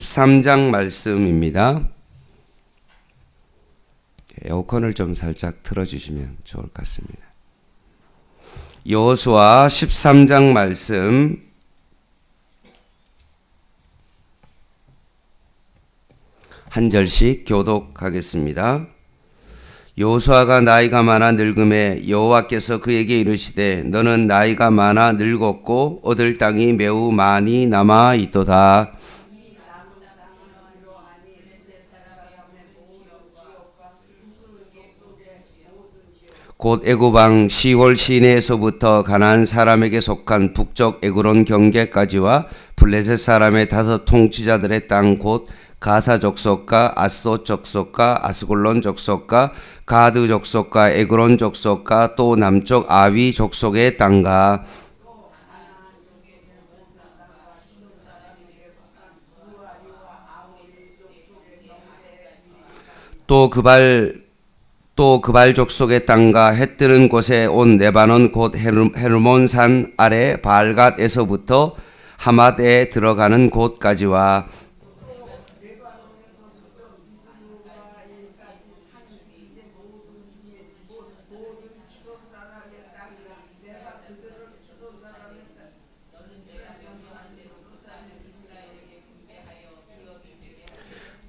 13장 말씀입니다. 에어컨을 좀 살짝 틀어주시면 좋을 것 같습니다. 여호수아 13장 말씀 한 절씩 교독하겠습니다. 여호수아가 나이가 많아 늙음에 여호와께서 그에게 이르시되 너는 나이가 많아 늙었고 얻을 땅이 매우 많이 남아 있도다. 곧 애굽 왕 시월 시내에서부터 가나안 사람에게 속한 북쪽 에그론 경계까지와 블레셋 사람의 5 통치자들의 땅 곧 가사 족속과 아스돗 족속과 아스골론 족속과 가드 족속과 에그론 족속과 또 남쪽 아위 족속의 땅과 또 그발 족속의 땅과 해 뜨는 곳에 온 레바논 곧 헤르몬산 아래 발갓에서부터 하맛에 들어가는 곳까지와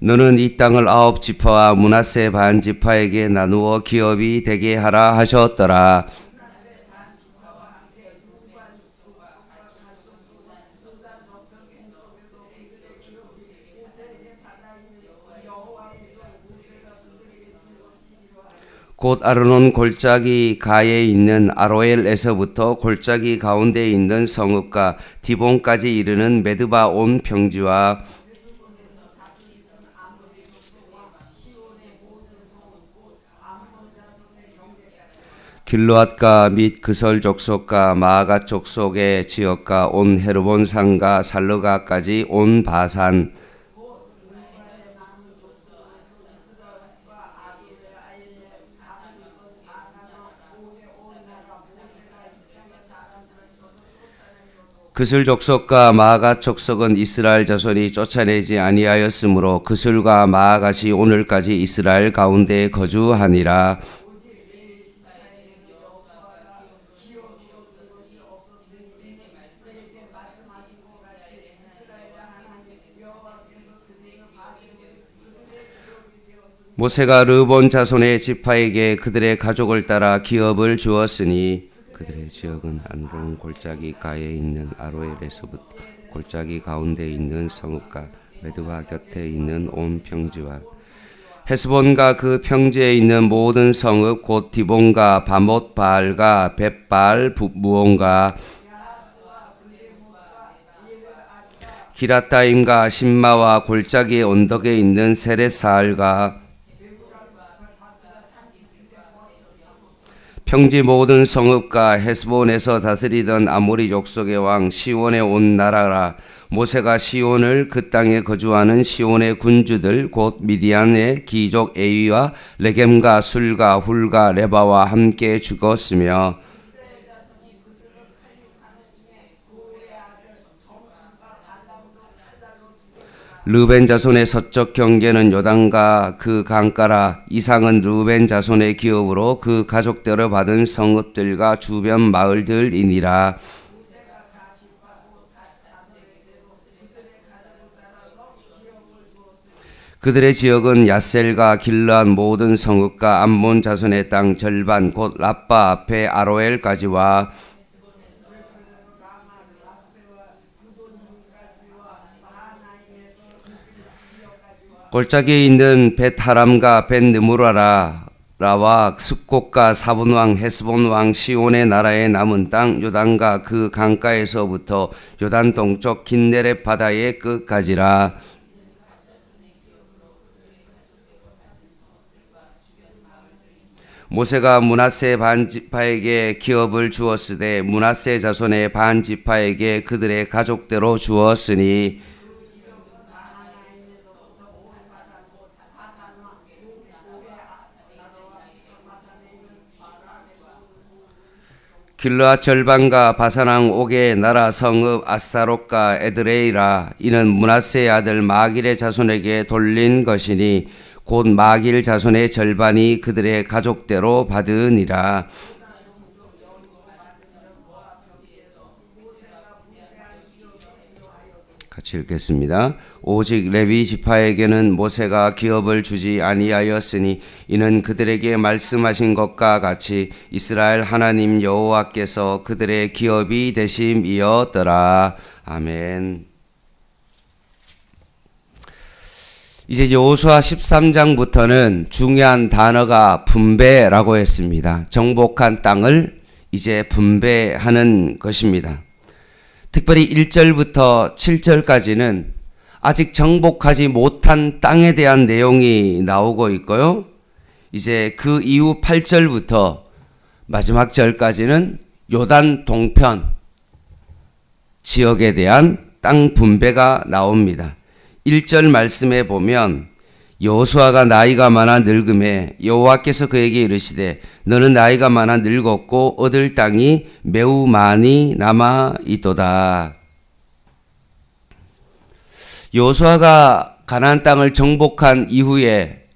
너는 이 땅을 9 지파와 므낫세 반 지파에게 나누어 기업이 되게 하라 하셨더라. 곧 아르논 골짜기 가에 있는 아로엘에서부터 골짜기 가운데 있는 성읍과 디본까지 이르는 메드바 온 평지와 길르앗가 및 그설 족속과 마아가 족속의 지역과 온 헤르본 산과 살르가까지 온 바산 그슬 족속과 마아가 족속은 이스라엘 자손이 쫓아내지 아니하였으므로 그슬과 마아갓이 오늘까지 이스라엘 가운데 거주하니라. 모세가 르본 자손의 지파에게 그들의 가족을 따라 기업을 주었으니 그들의 지역은 안론 골짜기 가에 있는 아로엘에서부터 골짜기 가운데 있는 성읍과 메드바 곁에 있는 온 평지와 헤스본과 그 평지에 있는 모든 성읍 곧 디본과 바못바알과 벳바알 무온과 기라타임과 신마와 골짜기 언덕에 있는 세레사알과 평지 모든 성읍과 헤스본에서 다스리던 아모리 족속의 왕 시온의 온 나라라. 모세가 시온을 그 땅에 거주하는 시온의 군주들 곧 미디안의 기족 에위와 레겜과 술과 훌과 레바와 함께 죽었으며 르벤 자손의 서쪽 경계는 요단과 그 강가라. 이상은 르벤 자손의 기업으로 그 가족대로 받은 성읍들과 주변 마을들이니라. 그들의 지역은 야셀과 길르앗 모든 성읍과 암몬 자손의 땅 절반 곧 라빠 앞에 아로엘까지와 골짜기에 있는 벳하람과 벳느무라라 라와 습곡과 사분왕 헤스본왕 시온의 나라의 남은 땅 요단과 그 강가에서부터 요단 동쪽 긴네렛 바다의 끝까지라. 모세가 므낫세 반 지파에게 기업을 주었으되 므낫세 자손의 반 지파에게 그들의 가족대로 주었으니 길르앗 절반과 바산왕 옥의 나라 성읍 아스타롯과 에드레이라 이는 므낫세의 아들 마길의 자손에게 돌린 것이니 곧 마길 자손의 절반이 그들의 가족대로 받으니라. 같이 읽겠습니다. 오직 레위 지파에게는 모세가 기업을 주지 아니하였으니 이는 그들에게 말씀하신 것과 같이 이스라엘 하나님 여호와께서 그들의 기업이 되심이었더라. 아멘. 이제 여호수아 13장부터는 중요한 단어가 분배라고 했습니다. 정복한 땅을 이제 분배하는 것입니다. 특별히 1절부터 7절까지는 아직 정복하지 못한 땅에 대한 내용이 나오고 있고요. 이제 그 이후 8절부터 마지막 절까지는 요단 동편 지역에 대한 땅 분배가 나옵니다. 1절 말씀에 보면 여호수아가 나이가 많아 늙음에 여호와께서 그에게 이르시되 너는 나이가 많아 늙었고 얻을 땅이 매우 많이 남아 있도다. 여호수아가 가나안 땅을 정복한 이후에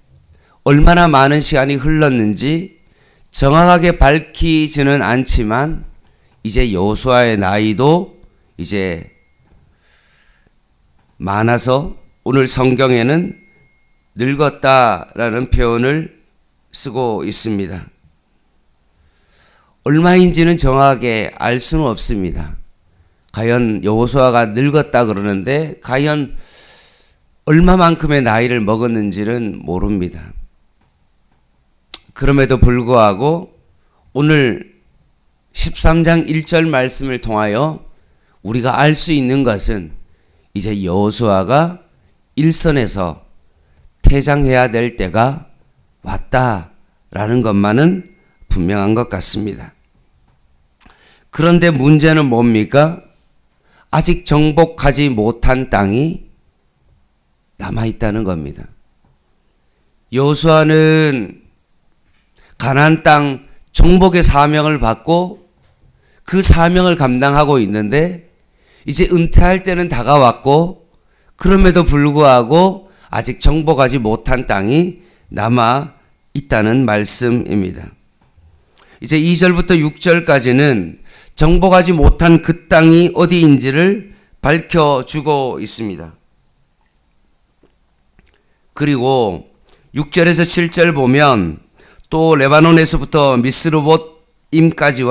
얼마나 많은 시간이 흘렀는지 정확하게 밝히지는 않지만 이제 여호수아의 나이도 이제 많아서 오늘 성경에는 늙었다라는 표현을 쓰고 있습니다. 얼마인지는 정확하게 알 수는 없습니다. 과연 여호수아가 늙었다 그러는데 과연 얼마만큼의 나이를 먹었는지는 모릅니다. 그럼에도 불구하고 오늘 13장 1절 말씀을 통하여 우리가 알 수 있는 것은 이제 여호수아가 일선에서 퇴장해야 될 때가 왔다라는 것만은 분명한 것 같습니다. 그런데 문제는 뭡니까? 아직 정복하지 못한 땅이 남아있다는 겁니다. 여호수아는 가나안 땅 정복의 사명을 받고 그 사명을 감당하고 있는데 이제 은퇴할 때는 다가왔고 그럼에도 불구하고 아직 정복하지 못한 땅이 남아 있다는 말씀입니다. 이제 2절부터 6절까지는 정복하지 못한 그 땅이 어디인지를 밝혀주고 있습니다. 그리고 6절에서 7절 보면 또 레바논에서부터 미스르봇임까지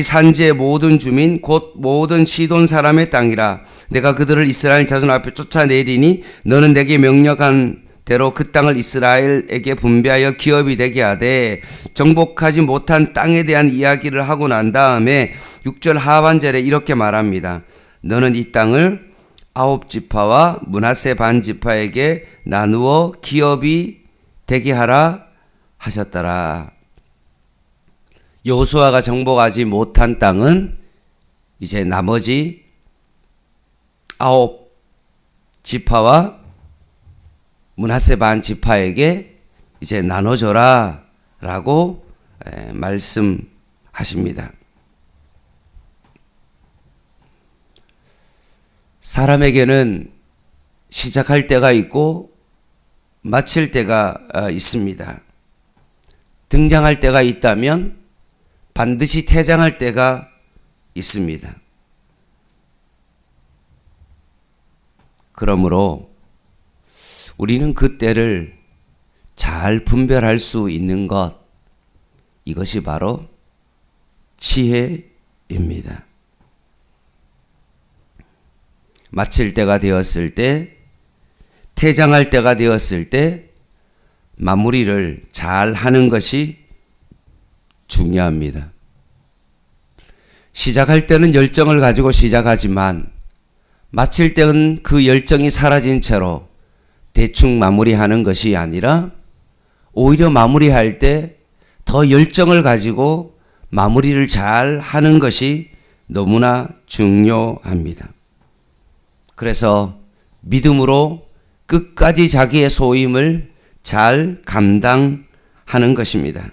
산지의 모든 주민 곧 모든 시돈 사람의 땅이라 내가 그들을 이스라엘 자손 앞에 쫓아내리니 너는 내게 명령한 대로 그 땅을 이스라엘에게 분배하여 기업이 되게 하되 정복하지 못한 땅에 대한 이야기를 하고 난 다음에 6절 하반절에 이렇게 말합니다. 너는 이 땅을 9지파와 므낫세 반지파에게 나누어 기업이 되게 하라 하셨더라. 여호수아가 정복하지 못한 땅은 이제 나머지 9지파와 므낫세 반지파에게 이제 나눠줘라 라고 말씀하십니다. 사람에게는 시작할 때가 있고 마칠 때가 있습니다. 등장할 때가 있다면 반드시 퇴장할 때가 있습니다. 그러므로 우리는 그 때를 잘 분별할 수 있는 것, 이것이 바로 지혜입니다. 마칠 때가 되었을 때, 퇴장할 때가 되었을 때 마무리를 잘 하는 것이 중요합니다. 시작할 때는 열정을 가지고 시작하지만 마칠 때는 그 열정이 사라진 채로 대충 마무리하는 것이 아니라 오히려 마무리할 때 더 열정을 가지고 마무리를 잘 하는 것이 너무나 중요합니다. 그래서 믿음으로 끝까지 자기의 소임을 잘 감당하는 것입니다.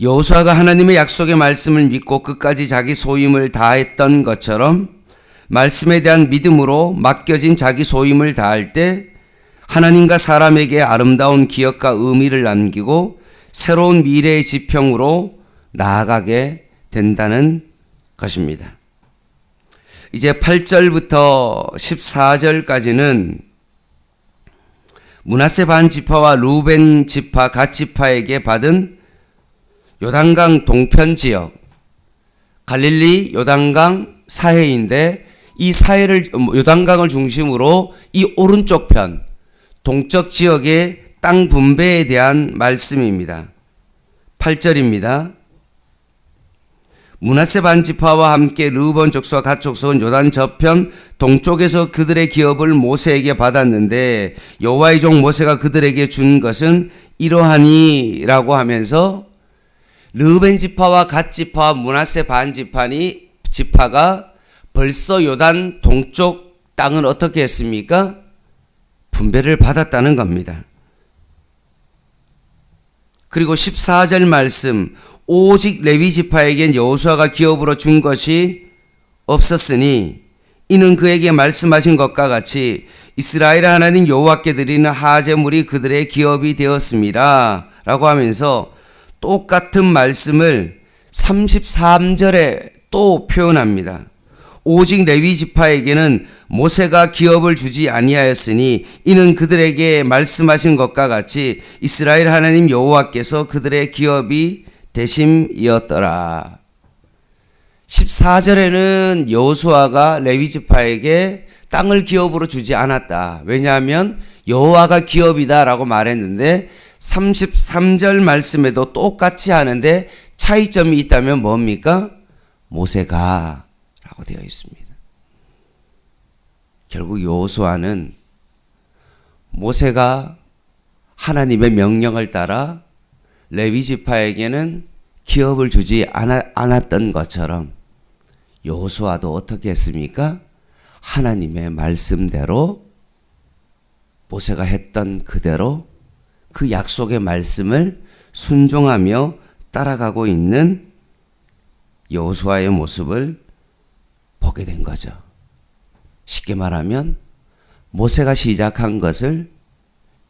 여호수아가 하나님의 약속의 말씀을 믿고 끝까지 자기 소임을 다했던 것처럼 말씀에 대한 믿음으로 맡겨진 자기 소임을 다할 때 하나님과 사람에게 아름다운 기억과 의미를 남기고 새로운 미래의 지평으로 나아가게 된다는 것입니다. 이제 8절부터 14절까지는 므낫세 반 지파와 루벤 지파 갓 지파에게 받은 요단강 동편 지역, 갈릴리 요단강 사해인데 이 사해를 요단강을 중심으로 이 오른쪽 편 동쪽 지역의 땅 분배에 대한 말씀입니다. 8절입니다. 므낫세 반 지파와 함께 르우본 족속과 갓 족속은 요단 저편 동쪽에서 그들의 기업을 모세에게 받았는데 여호와의 종 모세가 그들에게 준 것은 이러하니라고 하면서 르우벤 지파와 갓 지파와 므낫세 반 지파가 벌써 요단 동쪽 땅을 어떻게 했습니까? 분배를 받았다는 겁니다. 그리고 14절 말씀, 오직 레위 지파에겐 여호수아가 기업으로 준 것이 없었으니 이는 그에게 말씀하신 것과 같이 이스라엘 하나님 여호와께 드리는 하제물이 그들의 기업이 되었습니다 라고 하면서 똑같은 말씀을 33절에 또 표현합니다. 오직 레위 지파에게는 모세가 기업을 주지 아니하였으니 이는 그들에게 말씀하신 것과 같이 이스라엘 하나님 여호와께서 그들의 기업이 되심이었더라. 14절에는 여호수아가 레위 지파에게 땅을 기업으로 주지 않았다. 왜냐하면 여호와가 기업이다라고 말했는데 33절 말씀에도 똑같이 하는데 차이점이 있다면 뭡니까? 모세가 라고 되어 있습니다. 결국 여호수아는 모세가 하나님의 명령을 따라 레위 지파에게는 기업을 주지 않았던 것처럼 여호수아도 어떻게 했습니까? 하나님의 말씀대로 모세가 했던 그대로 그 약속의 말씀을 순종하며 따라가고 있는 여호수아의 모습을 보게 된 거죠. 쉽게 말하면 모세가 시작한 것을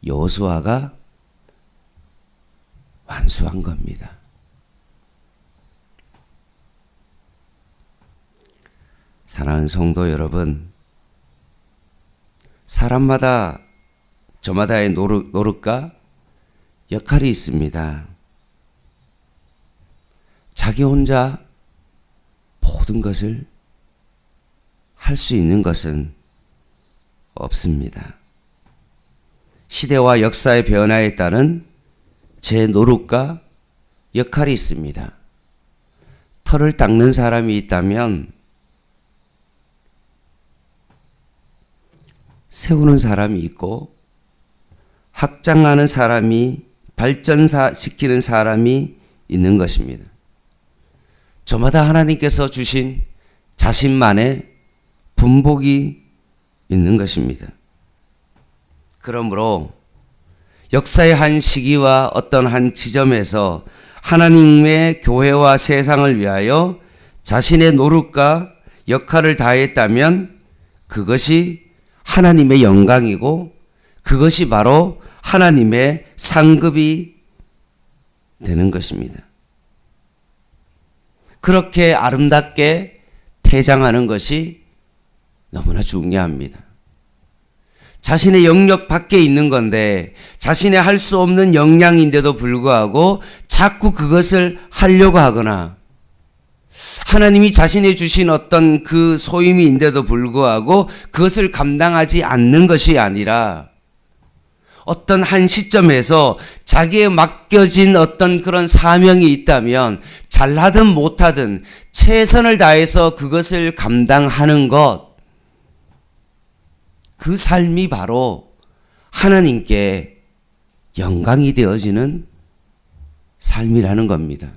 여호수아가 완수한 겁니다. 사랑하는 성도 여러분, 사람마다 저마다의 노릇과 역할이 있습니다. 자기 혼자 모든 것을 할 수 있는 것은 없습니다. 시대와 역사의 변화에 따른 제 노릇과 역할이 있습니다. 털을 닦는 사람이 있다면 세우는 사람이 있고 확장하는 사람이 발전시키는 사람이 있는 것입니다. 저마다 하나님께서 주신 자신만의 분복이 있는 것입니다. 그러므로 역사의 한 시기와 어떤 한 지점에서 하나님의 교회와 세상을 위하여 자신의 노릇과 역할을 다했다면 그것이 하나님의 영광이고 그것이 바로 하나님의 상급이 되는 것입니다. 그렇게 아름답게 퇴장하는 것이 너무나 중요합니다. 자신의 영역 밖에 있는 건데 자신의 할 수 없는 역량인데도 불구하고 자꾸 그것을 하려고 하거나 하나님이 자신이 주신 어떤 그 소임인데도 불구하고 그것을 감당하지 않는 것이 아니라 어떤 한 시점에서 자기에 맡겨진 어떤 그런 사명이 있다면 잘하든 못하든 최선을 다해서 그것을 감당하는 것, 그 삶이 바로 하나님께 영광이 되어지는 삶이라는 겁니다.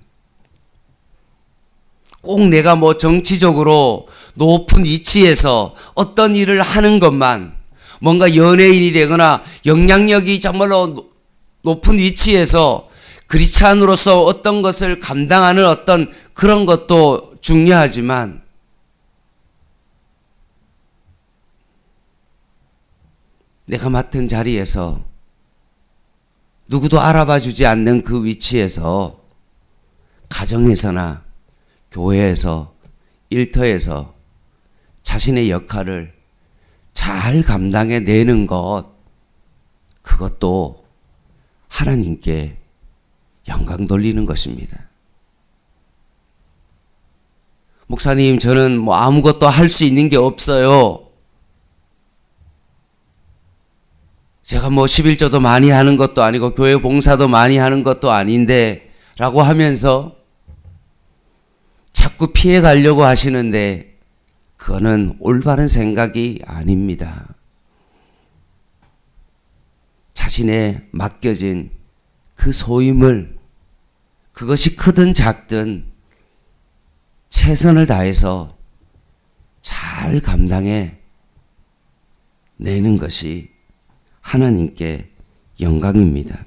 꼭 내가 정치적으로 높은 위치에서 어떤 일을 하는 것만, 뭔가 연예인이 되거나 영향력이 정말로 높은 위치에서 크리스찬으로서 어떤 것을 감당하는 어떤 그런 것도 중요하지만 내가 맡은 자리에서 누구도 알아봐 주지 않는 그 위치에서 가정에서나 교회에서 일터에서 자신의 역할을 잘 감당해내는 것, 그것도 하나님께 영광 돌리는 것입니다. 목사님, 저는 뭐 아무것도 할 수 있는 게 없어요. 제가 뭐 11조도 많이 하는 것도 아니고 교회 봉사도 많이 하는 것도 아닌데 라고 하면서 자꾸 피해 가려고 하시는데 그거는 올바른 생각이 아닙니다. 자신의 맡겨진 그 소임을 그것이 크든 작든 최선을 다해서 잘 감당해 내는 것이 하나님께 영광입니다.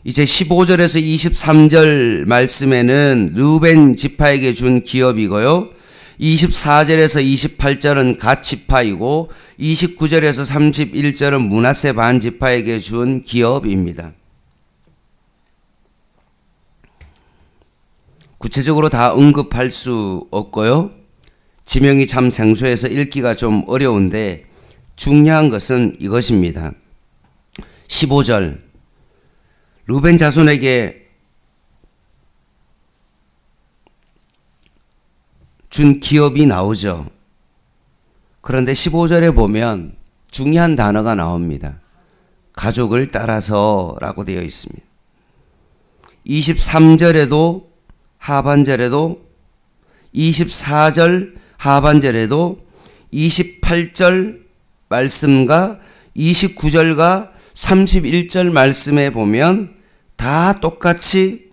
이제 15절에서 23절 말씀에는 르우벤 지파에게 준 기업이고요. 24절에서 28절은 갓 지파이고 29절에서 31절은 므낫세 반 지파에게 준 기업입니다. 구체적으로 다 언급할 수 없고요. 지명이 참 생소해서 읽기가 좀 어려운데 중요한 것은 이것입니다. 15절 르우벤 자손에게 준 기업이 나오죠. 그런데 15절에 보면 중요한 단어가 나옵니다. 가족을 따라서 라고 되어 있습니다. 23절에도 하반절에도 24절 하반절에도 28절 말씀과 29절과 31절 말씀에 보면 다 똑같이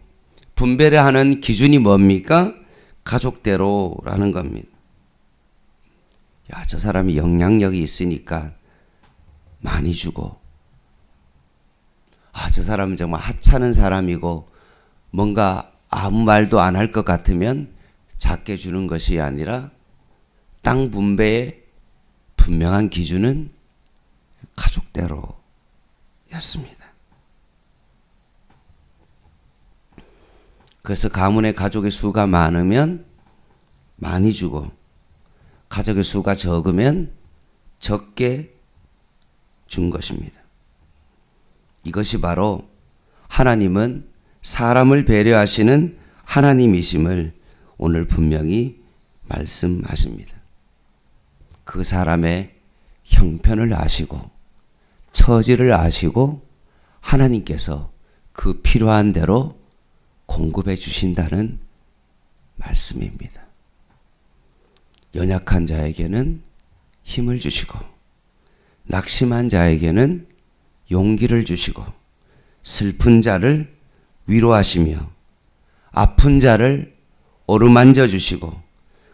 분배를 하는 기준이 뭡니까? 가족대로라는 겁니다. 야, 저 사람이 영향력이 있으니까 많이 주고, 저 사람은 정말 하찮은 사람이고 뭔가 아무 말도 안 할 것 같으면 작게 주는 것이 아니라 땅 분배의 분명한 기준은 가족대로였습니다. 그래서 가문의 가족의 수가 많으면 많이 주고 가족의 수가 적으면 적게 준 것입니다. 이것이 바로 하나님은 사람을 배려하시는 하나님이심을 오늘 분명히 말씀하십니다. 그 사람의 형편을 아시고 처지를 아시고 하나님께서 그 필요한 대로 공급해 주신다는 말씀입니다. 연약한 자에게는 힘을 주시고 낙심한 자에게는 용기를 주시고 슬픈 자를 위로하시며 아픈 자를 어루만져 주시고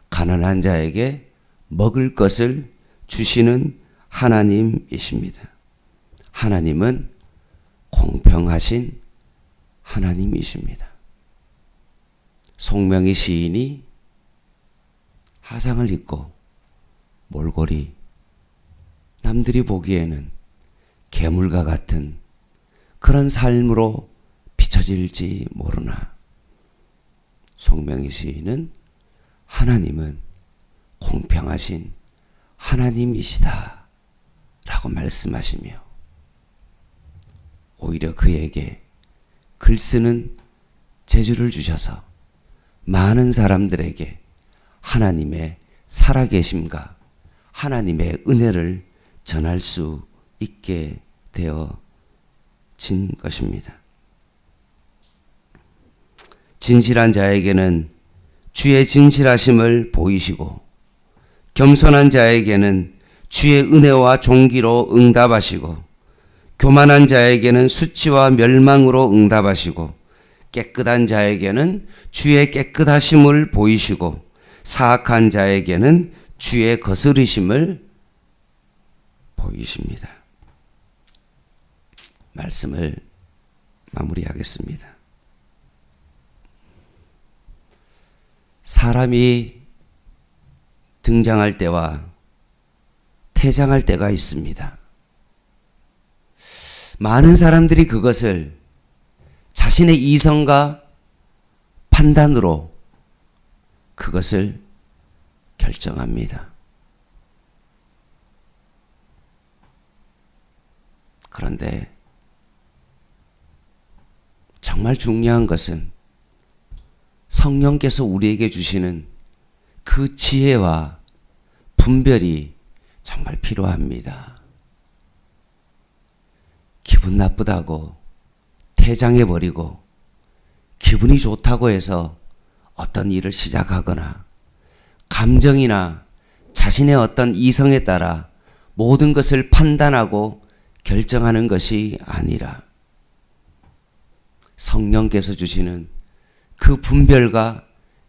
가난한 자에게 먹을 것을 주시는 하나님이십니다. 하나님은 공평하신 하나님이십니다. 송명희 시인이 화상을 입고 몰골이 남들이 보기에는 괴물과 같은 그런 삶으로 비춰질지 모르나 송명희 시인은 하나님은 공평하신 하나님이시다 라고 말씀하시며 오히려 그에게 글 쓰는 재주를 주셔서 많은 사람들에게 하나님의 살아계심과 하나님의 은혜를 전할 수 있게 되어진 것입니다. 진실한 자에게는 주의 진실하심을 보이시고 겸손한 자에게는 주의 은혜와 존귀로 응답하시고 교만한 자에게는 수치와 멸망으로 응답하시고 깨끗한 자에게는 주의 깨끗하심을 보이시고 사악한 자에게는 주의 거스르심을 보이십니다. 말씀을 마무리하겠습니다. 사람이 등장할 때와 퇴장할 때가 있습니다. 많은 사람들이 그것을 자신의 이성과 판단으로 그것을 결정합니다. 그런데 정말 중요한 것은 성령께서 우리에게 주시는 그 지혜와 분별이 정말 필요합니다. 기분 나쁘다고 퇴장해버리고 기분이 좋다고 해서 어떤 일을 시작하거나 감정이나 자신의 어떤 이성에 따라 모든 것을 판단하고 결정하는 것이 아니라 성령께서 주시는 그 분별과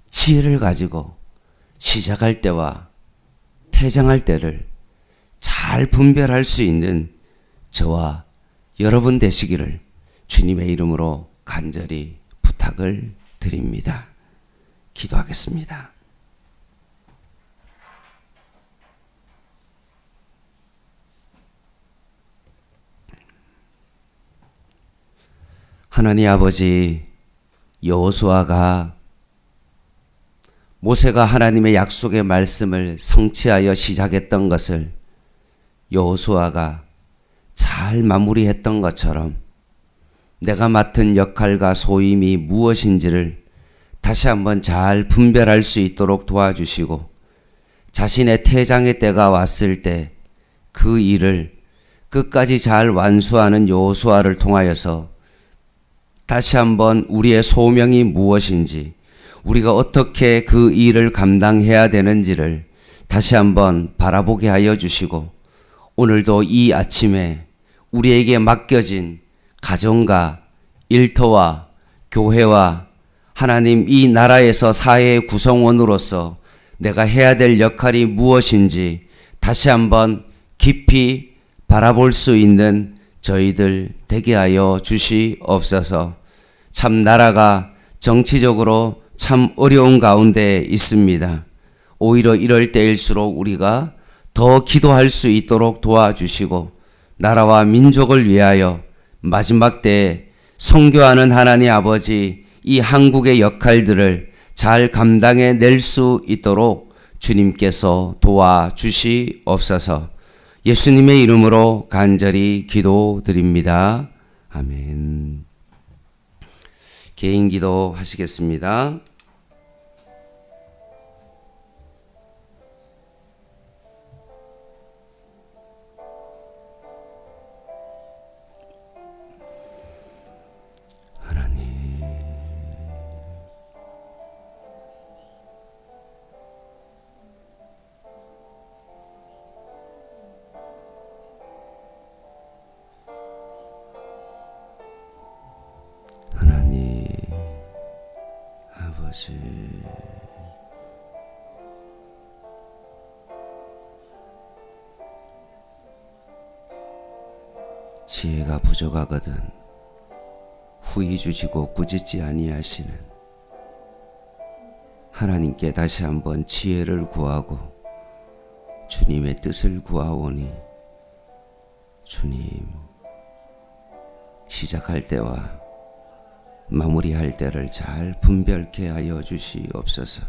지혜를 가지고 시작할 때와 퇴장할 때를 잘 분별할 수 있는 저와 여러분 되시기를 주님의 이름으로 간절히 부탁을 드립니다. 기도하겠습니다. 하나님 아버지, 여호수아가 모세가 하나님의 약속의 말씀을 성취하여 시작했던 것을 여호수아가 잘 마무리했던 것처럼 내가 맡은 역할과 소임이 무엇인지를 다시 한번 잘 분별할 수 있도록 도와주시고 자신의 퇴장의 때가 왔을 때 그 일을 끝까지 잘 완수하는 여호수아를 통하여서 다시 한번 우리의 소명이 무엇인지, 우리가 어떻게 그 일을 감당해야 되는지를 다시 한번 바라보게 하여 주시고 오늘도 이 아침에 우리에게 맡겨진 가정과 일터와 교회와 하나님 이 나라에서 사회의 구성원으로서 내가 해야 될 역할이 무엇인지 다시 한번 깊이 바라볼 수 있는 저희들 되게 하여 주시옵소서. 참 나라가 정치적으로 참 어려운 가운데 있습니다. 오히려 이럴 때일수록 우리가 더 기도할 수 있도록 도와주시고 나라와 민족을 위하여 마지막 때에 선교하는 하나님 아버지 이 한국의 역할들을 잘 감당해 낼 수 있도록 주님께서 도와주시옵소서. 예수님의 이름으로 간절히 기도드립니다. 아멘. 개인 기도 하시겠습니다. 하나님 아버지, 지혜가 부족하거든 후히 주시고 꾸짖지 아니하시는 하나님께 다시 한번 지혜를 구하고 주님의 뜻을 구하오니 주님, 시작할 때와 마무리할 때를 잘 분별케 하여 주시옵소서.